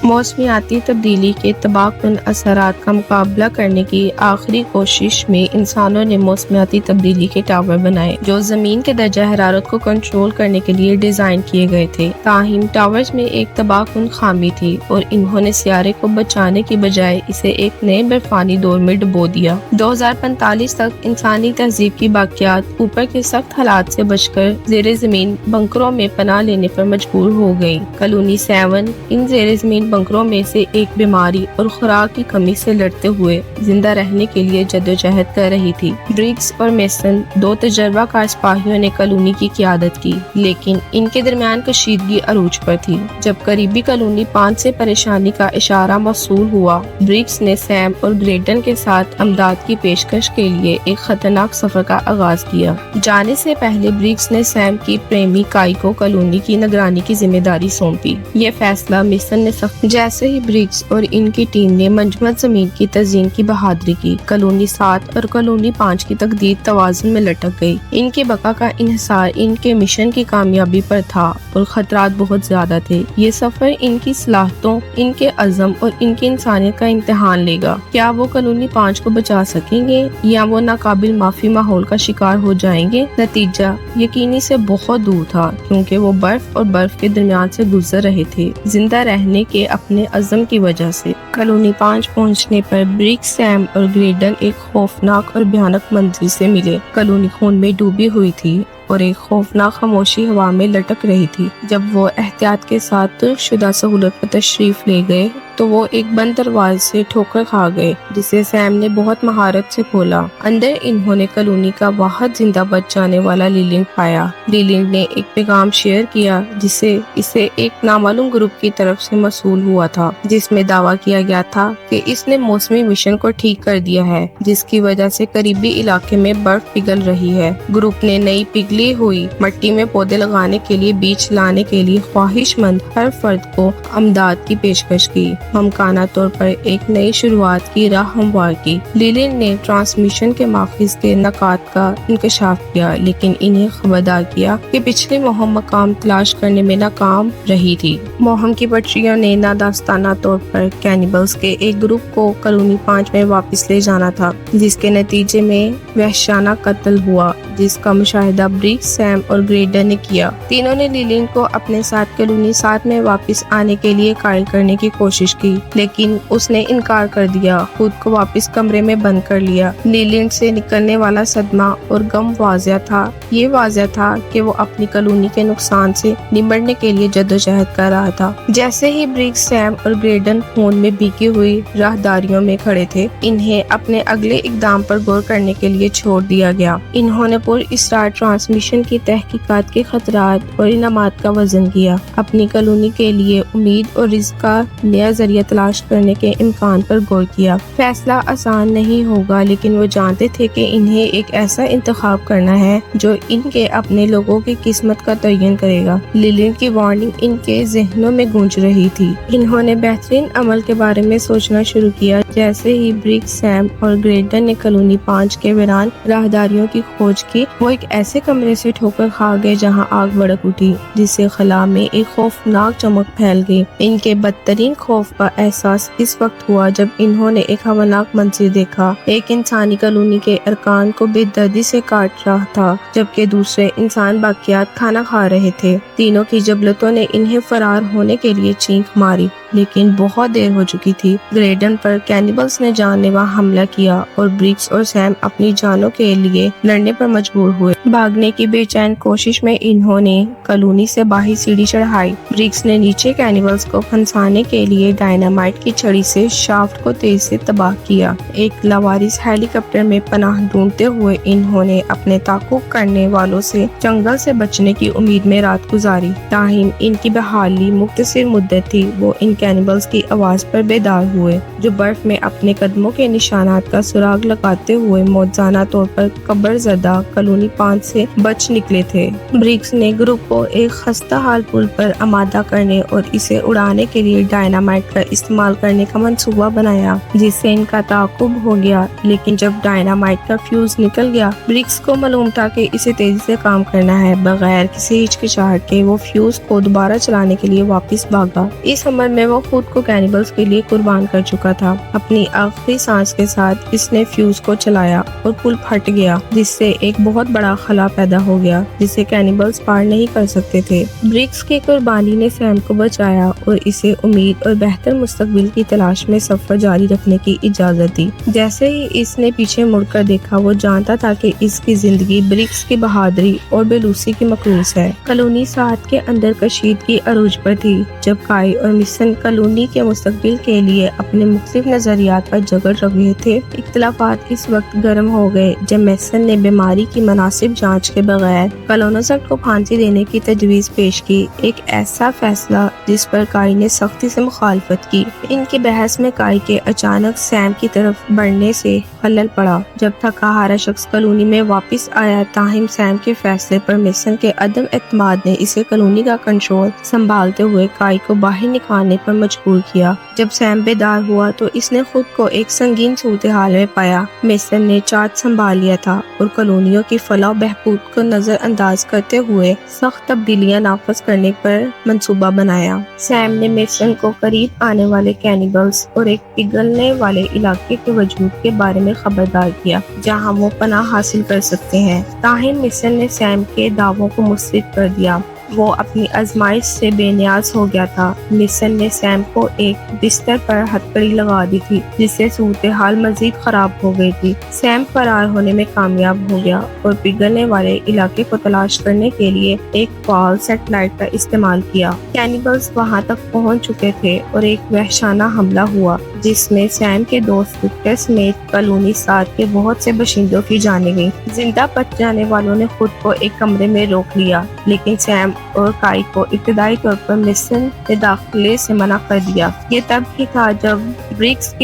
موسمیاتی تبدیلی کے تباہ کن اثرات کا مقابلہ کرنے کی آخری کوشش میں انسانوں نے موسمیاتی تبدیلی کے ٹاور بنائے جو زمین کے درجہ حرارت کو کنٹرول کرنے کے لیے ڈیزائن کیے گئے تھے۔ تاہم ٹاورز میں ایک تباہ کن خامی تھی اور انہوں نے سیارے کو بچانے کی بجائے اسے ایک نئے برفانی دور میں ڈبو دیا۔ 2045 تک انسانی تہذیب کی باقیات اوپر کے سخت حالات سے بچ کر زیر زمین بنکروں میں پناہ لینے پر مجبور ہو گئی۔ کالونی 7 ان زیر زمین بنکروں میں سے ایک بیماری اور خوراک کی کمی سے لڑتے ہوئے زندہ رہنے کے لیے جدوجہد کر رہی تھی۔ بریگس اور میسن دو تجربہ کار سپاہیوں نے کالونی کی قیادت کی، لیکن ان کے درمیان کشیدگی عروج پر تھی۔ جب قریبی کالونی 5 سے پریشانی کا اشارہ موصول ہوا، بریگس نے سیم اور گریڈن کے ساتھ امداد کی پیشکش کے لیے ایک خطرناک سفر کا آغاز کیا۔ جانے سے پہلے بریگس نے سیم کی پریمی کائی کو کالونی کی نگرانی کی ذمہ داری سونپی۔ یہ فیصلہ میسن نے سخت جیسے ہی بریگس اور ان کی ٹیم نے منجمد زمین کی تزئین کی بہادری کی، کالونی 7 اور کالونی 5 کی تقدیر توازن میں لٹک گئی۔ ان کے بقا کا انحصار ان کے مشن کی کامیابی پر تھا اور خطرات بہت زیادہ تھے۔ یہ سفر ان کی صلاحیتوں، ان کے عزم اور ان کی انسانیت کا امتحان لے گا۔ کیا وہ کالونی 5 کو بچا سکیں گے یا وہ ناقابل معافی ماحول کا شکار ہو جائیں گے؟ نتیجہ یقینی سے بہت دور تھا، کیونکہ وہ برف اور برف کے درمیان سے گزر رہے تھے، زندہ رہنے کے اپنے عزم کی وجہ سے۔ کالونی 5 پہنچنے پر بریگس، سیم اور گریڈن ایک خوفناک اور بھیانک منظر سے ملے۔ کالونی خون میں ڈوبی ہوئی تھی اور ایک خوفناک خاموشی ہوا میں لٹک رہی تھی۔ جب وہ احتیاط کے ساتھ ترک شدہ سہولت پر تشریف لے گئے تو وہ ایک بند دروازے سے ٹھوکر کھا گئے، جسے سیم نے بہت مہارت سے کھولا۔ اندر انہوں نے کالونی کا واحد زندہ بچ جانے والا لیلینڈ پایا۔ لیلینڈ نے ایک پیغام شیئر کیا جسے اسے ایک نامعلوم گروپ کی طرف سے موصول ہوا تھا، جس میں دعویٰ کیا گیا تھا کہ اس نے موسمی مشن کو ٹھیک کر دیا ہے، جس کی وجہ سے قریبی علاقے میں برف پگھل رہی ہے۔ گروپ نے نئی پگھلی ہوئی مٹی میں پودے لگانے کے لیے بیج لانے کے لیے خواہش مند ہر فرد کو امداد کی پیشکش کی۔ ممکنہ طور پر ایک نئی شروعات کی راہ ہموار کی۔ لیلینڈ نے ٹرانسمیشن کے ماخذ کے نکات کا انکشاف کیا، لیکن انہیں خبردار کیا کہ پچھلی مہم مقام تلاش کرنے میں ناکام رہی تھی۔ مہم کی پٹریوں نے نادانستانہ طور پر کینیبلز کے ایک گروپ کو کالونی 5 میں واپس لے جانا تھا، جس کے نتیجے میں وحشیانہ قتل ہوا، جس کا مشاہدہ بریگس، سیم اور گریڈن نے کیا۔ تینوں نے لیلینڈ کو اپنے ساتھ کالونی 7 میں واپس آنے کے لیے قائل کرنے کی کوشش کی، لیکن اس نے انکار کر دیا، خود کو واپس کمرے میں بند کر لیا۔ لیلینڈ سے نکلنے والا صدمہ اور غم واضح تھا۔ یہ واضح تھا کہ وہ اپنی کالونی کے نقصان سے نمٹنے کے لیے جدوجہد کر رہا تھا۔ جیسے ہی بریگس، سیم اور گریڈن خون میں بھیگی ہوئی راہداریوں میں کھڑے تھے، انہیں اپنے اگلے اقدام پر غور کرنے کے لیے چھوڑ دیا گیا۔ انہوں نے پر اسرار ٹرانسمیشن کی تحقیقات کے خطرات اور انعامات کا وزن کیا، اپنی کالونی کے لیے امید اور رزق کا نیا ذریعہ تلاش کرنے کے امکان پر غور کیا۔ فیصلہ آسان نہیں ہوگا، لیکن وہ جانتے تھے کہ انہیں ایک ایسا انتخاب کرنا ہے جو ان کے اپنے لوگوں کی قسمت کا تعین کرے گا۔ لیلینڈ کی وارننگ ان کے ذہنوں میں گونج رہی تھی۔ انہوں نے بہترین عمل کے بارے میں سوچنا شروع کیا۔ جیسے ہی بریگس، سیم اور گریڈن نے کالونی 5 کے ویران راہداریوں کی کھوج کی، وہ ایک ایسے کمرے سے ٹھوکر کھا گئے جہاں آگ بھڑک اٹھی، جس سے خلا میں ایک خوفناک چمک پھیل گئی۔ ان کے بدترین خوف کا احساس اس وقت ہوا جب انہوں نے ایک ہولناک منظر دیکھا۔ ایک انسانی کالونی کے ارکان کو بے دردی سے کاٹ رہا تھا، جبکہ دوسرے انسان باقیات کھانا کھا رہے تھے۔ تینوں کی جبلتوں نے انہیں فرار ہونے کے لیے چیخ ماری، لیکن بہت دیر ہو چکی تھی۔ گریڈن پر کینیبلز نے جان لیوا حملہ کیا اور بریگس اور سیم اپنی جانوں کے لیے لڑنے پر مجبور ہوئے۔ بھاگنے کی بے چین کوشش میں انہوں نے کالونی سے باہر سیڑھی چڑھائی۔ بریگس نے نیچے کینیبلز کو پھنسانے کے لیے ڈائنامائٹ کی چھڑی سے شافٹ کو تیز سے تباہ کیا۔ ایک لاوارث ہیلی کاپٹر میں پناہ ڈھونڈتے ہوئے انہوں نے اپنے تعاقب کرنے والوں سے جنگل سے بچنے کی امید میں رات گزاری۔ تاہم ان کی بحالی مختصر مدت تھی۔ وہ ان کینیبلز کی آواز پر بیدار ہوئے، جو برف میں اپنے قدموں کے نشانات کا سراغ لگاتے ہوئے موزانہ طور پر قبر زدہ کالونی 5 سے بچ نکلے تھے۔ بریگس نے گروپ کو ایک خستہ حال پل پر آمادہ کرنے اور اسے اڑانے کے لیے ڈائنامائٹ کا استعمال کرنے کا منصوبہ بنایا، جس سے ان کا تعاقب ہو گیا۔ لیکن جب ڈائنامائٹ کا فیوز نکل گیا، بریگس کو معلوم تھا کہ اسے تیزی سے کام کرنا ہے۔ بغیر کسی ہچکچاہٹ کے وہ فیوز کو دوبارہ چلانے کے لیے واپس بھاگا۔ اس عمل میں وہ خود کو کینیبلز کے لیے قربان کر چکا تھا۔ اپنی آخری سانس کے ساتھ اس نے فیوز کو چلایا اور پل پھٹ گیا، جس سے ایک بہت بڑا خلا پیدا ہو گیا جسے کینیبلز پار نہیں کر سکتے تھے۔ برگس کی قربانی نے سیم کو بچایا اور اسے امید اور بہتر مستقبل کی تلاش میں سفر جاری رکھنے کی اجازت دی۔ جیسے ہی اس نے پیچھے مڑ کر دیکھا، وہ جانتا تھا کہ اس کی زندگی برگس کی بہادری اور بے لوثی کی مقروض ہے۔ کالونی 7 کے اندر کشیدگی عروج پر تھی، جب کائی اور میسن کالونی کے مستقبل کے لیے اپنے مختلف نظریات پر جھگڑ رہے تھے۔ اختلافات اس وقت گرم ہو گئے جب میسن نے بیماری کی مناسب جانچ کے بغیر کالونزٹ کو پھانسی دینے کی تجویز پیش کی، ایک ایسا فیصلہ جس پر کائی نے سختی سے مخالفت کی۔ ان کی بحث میں کائی کے اچانک سیم کی طرف بڑھنے سے خلل پڑا۔ جب تھکا ہارا شخص کالونی میں واپس آیا، تاہم سیم کے فیصلے پر میسن کے عدم اعتماد نے اسے کالونی کا کنٹرول سنبھالتے ہوئے کائی کو باہر نکالنے پر مجبور کیا۔ جب سیم بیدار ہوا تو اس نے خود کو ایک سنگین صورتحال میں پایا۔ میسن نے چارج سنبھال لیا تھا اور کالونیوں کی فلاح و بہبود کو نظر انداز کرتے ہوئے سخت تبدیلیاں نافذ کرنے پر منصوبہ بنایا۔ سیم نے میسن کو قریب آنے والے کینیبلز اور ایک پگھلنے والے علاقے کے وجود کے بارے میں خبردار کیا جہاں وہ پناہ حاصل کر سکتے ہیں، تاہم میسن نے سیم کے دعووں کو مسترد کر دیا۔ وہ اپنی آزمائش سے بے نیاز ہو گیا تھا۔ میسن نے سیم کو ایک بستر پر ہتھکڑی لگا دی تھی، جس سے صورتحال مزید خراب ہو گئی تھی۔ سیم فرار ہونے میں کامیاب ہو گیا اور پگھلنے والے علاقے کو تلاش کرنے کے لیے ایک فال سیٹلائٹ کا استعمال کیا۔ کینیبلز وہاں تک پہنچ چکے تھے اور ایک وحشانہ حملہ ہوا جس میں سیم کے دوست وکٹر سمیت کالونی 7 کے بہت سے باشندوں کی جانیں گئیں۔ زندہ بچ جانے والوں نے خود کو ایک کمرے میں روک لیا، لیکن سیم اور کائی کو ابتدائی طور پر میسن نے داخلے سے منع کر دیا۔ یہ تب ہی تھا جب برگس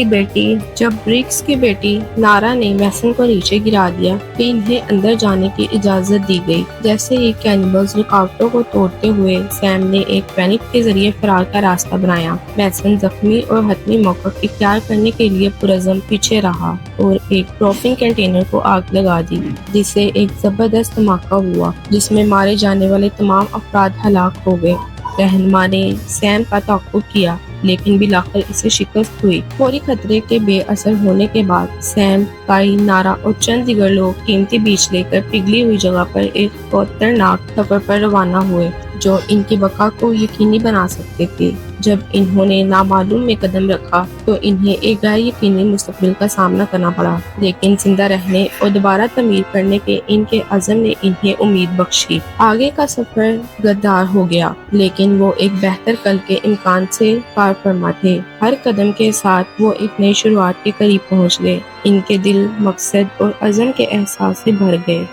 کی بیٹی نارا نے میسن کو نیچے گرا دیا کہ انہیں اندر جانے کی اجازت دی گئی۔ جیسے ہی کینیبلز رکاوٹوں کو توڑتے ہوئے سیم نے ایک پینک کے ذریعے فرار کا راستہ بنایا۔ میسن زخمی اور حتمی موقف اختیار کرنے کے لیے پرعزم پیچھے رہا اور ایک پروفنگ کنٹینر کو آگ لگا دی، جس سے ایک زبردست دھماکہ ہوا جس میں مارے جانے والے تمام افراد ہلاک ہو گئے۔ رہنما نے سیم کا تعاقب کیا، لیکن بالآخر اسے شکست ہوئی۔ فوری خطرے کے بے اثر ہونے کے بعد سیم، کائی، نارا اور چند دیگر لوگ قیمتی بیج لے کر پگھلی ہوئی جگہ پر ایک خطرناک سفر پر روانہ ہوئے جو ان کی بقا کو یقینی بنا سکتے تھے۔ جب انہوں نے نامعلوم میں قدم رکھا تو انہیں ایک غیر یقینی مستقبل کا سامنا کرنا پڑا، لیکن زندہ رہنے اور دوبارہ تعمیر کرنے کے ان کے عزم نے انہیں امید بخشی۔ آگے کا سفر غدار ہو گیا، لیکن وہ ایک بہتر کل کے امکان سے کارفرما تھے۔ ہر قدم کے ساتھ وہ ایک نئی شروعات کے قریب پہنچ گئے۔ ان کے دل مقصد اور عزم کے احساس سے بھر گئے۔